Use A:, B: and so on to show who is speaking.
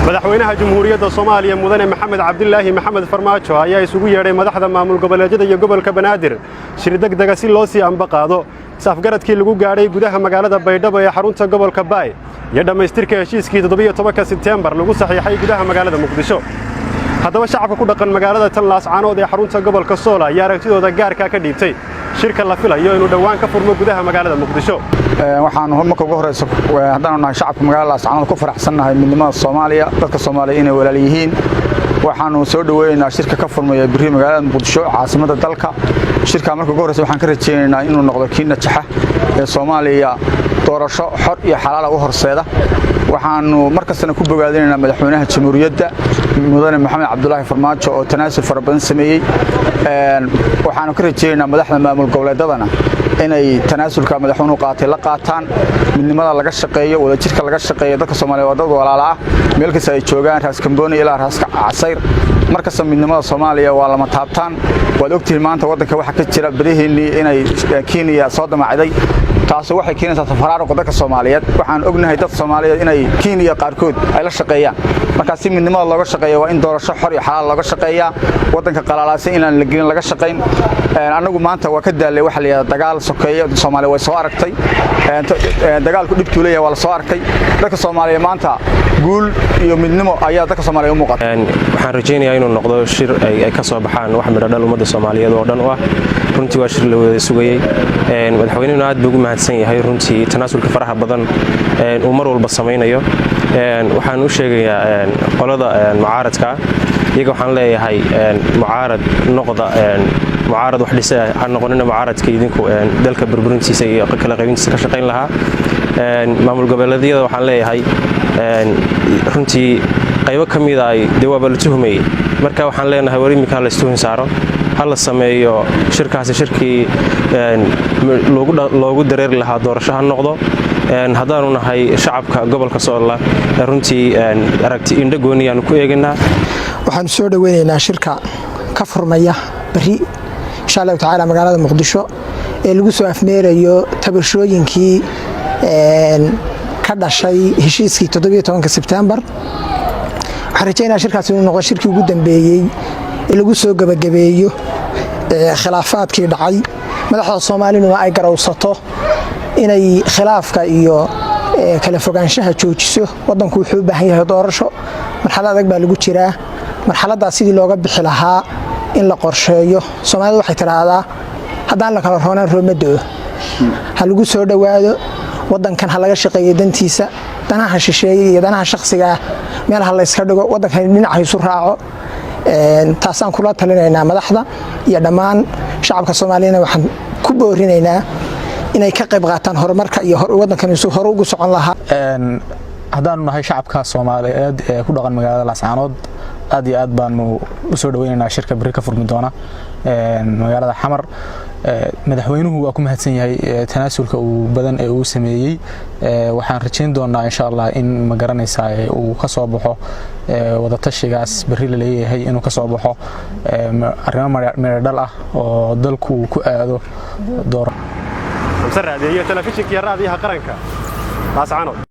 A: madaxweynaha Jamhuuriyadda Soomaaliya mudane Maxamed Cabdilaahi Maxamed Farmaajo ayaa isugu yeedhay madaxda maamul goboleedyada iyo gobolka Banaadir shir degdeg ah si loo sii ambaqaado safgaradkii lagu gaadhay gudaha magaalada Baydhabo ee xarunta gobolka Baay iyo dhamaystirka heshiiskii 17 Sebtembar lagu saxiixay gudaha magaalada Muqdisho. haddaba shacabka ku dhaqan magaalada tan Laascaanood ee xarunta gobolka Sool ayaa aragtidooda gaarka ka dhiibtay shirka la filayo inuu dhawaan ka furmo gudaha magaalada Muqdisho.
B: waxaan marka ugu horeyso haddaan nahay shacabka magaalada Laascaanood ku faraxsanahay midnimada Soomaaliya dadka Soomaaliyeed inay walaal yihiin waxaanu soo dhaweynaynaa shirka ka furmaya bari magaalada Muqdisho caasimada dalka shirka marka ugu horeyso waxaan ka rajeynaynaa inuu noqdo kii najaxa ee Soomaaliya doorasho xor iyo xalaal ah u horseeda waxaanu markastana ku bogaadinaynaa madaxweynaha Jamhuuriyadda mudane Maxamed Cabdilaahi Farmaajo oo tanaasul fara badan sameeyay waxaanu ka rajeynaynaa madaxda maamul goboleedadana inay tanaasulka madaxweynuhu qaatay la qaataan midnimada laga shaqeeyo wada jirka laga shaqeeyo dadka Soomaaliyeed wadada walaala ah meel kasta ay joogaan raas Kambooni ilaa raas Casayr markasta midnimada Soomaaliya waa lama taabtaan wad ogtihiin maanta wadanka waxa ka jira barihiinii inay Kenya soo damacday taas waxay keenaysaa tafaraaruq dadka Soomaaliyeed waxaan ognahay dad Soomaaliyeed inay Kenya qaarkood ay la shaqeeyaan marka si midnimada looga shaqeeyo waa in doorasho xor iyo xalaal looga shaqeeyaa wadanka qalalaasay inaan la gelin laga shaqeyn anagu maanta waa ka daalay waxa la yiraahdo dagaal sokeeyo Soomaaliya way soo aragtay dagaalku dhibtu leeyahay waa la soo arkay dadka Soomaaliyeed maanta guul iyo midnimo ayaa dadka Soomaaliyeed u muuqata
C: waxaan rajeynayaa inuu noqdo shir ay ka soo baxaan wax midho dhal ummadda Soomaaliyeed oo dhan ah runtii waa shir la wada sugayay madaxweynuhu aad buu ugu mahadsan yahay runtii tanaasulka faraha badan uu mar walba sameeyo waxaan u sheegayaa qolada mucaaradka iyaga waxaan leeyahay mucaarad noqda mucaarad wax dhisay ha noqonina mucaaradka idinku dalka burburintiisa iyo kala qaybintiisa ka shaqeyn lahaa maamul goboleedyada waxaan leeyahay runtii qaybo kamid ah ay dawaab la tuhmay marka waxaan leenahay war imika la istuhin saaro hal sameeyo shirkaasi shirkii loogu dareer lahaa doorasho ha noqdo haddaanu nahay shacabka gobolka Sool runtii aragti indho gooniyaan ku eeganaa
D: waxaan soo dhaweynaynaa shirka ka furmaya bari insha Allah taala magaalada Muqdisho ee lagu soo afmeerayo tabashooyinkii ka dhashay heshiiskii 17 Sebtembar waxaan rajeynayaa shirkaasi inuu noqdo shirkii ugu dambeeyay ee lagu soo gabagabeeyo khilaafaadkii dhacay madaxda Soomaaliyeed ay garawsato inay khilaafka iyo kala fogaanshaha joojiso wadanku wuxuu u baahan yahay doorasho marxalad adag baa lagu jiraa marxaladaas sidii looga bixi lahaa in la qorsheeyo Soomaalidu waxay tiraahdaa haddaan la kala roonaan roomado ha lagu soo dhawaado wadankan ha laga shaqeeyo dantiisa danaha shisheeye iyo danaha shakhsiga meelaha la iska dhigo wadankan dhinaca isu raaco taasaan kula talinaynaa madaxda iyo dhammaan shacabka Soomaaliyeed waxaan ku boorinaynaa inay ka qayb qaataan horumarka iyo wadankan isu hor ugu socon lahaa
E: haddaan nahay shacabka Soomaaliyeed ee ku dhaqan magaalada Laascaanood aad iyo aad baanu u soo dhaweynaynaa shirka bari ka furmi doona magaalada Xamar madaxweynuhu waa ku mahadsan yahay tanaasulka uu badan ee uu sameeyay waxaan rajayn doonaa insha Allah in ma garanaysaa uu ka soo baxo wada tashigaas bari la leeyahay inuu ka soo baxo arrimo meel dhal ah oo dalku ku aado door
A: amsar raadiyo telefishinka raadiyaha qaranka Laascaanood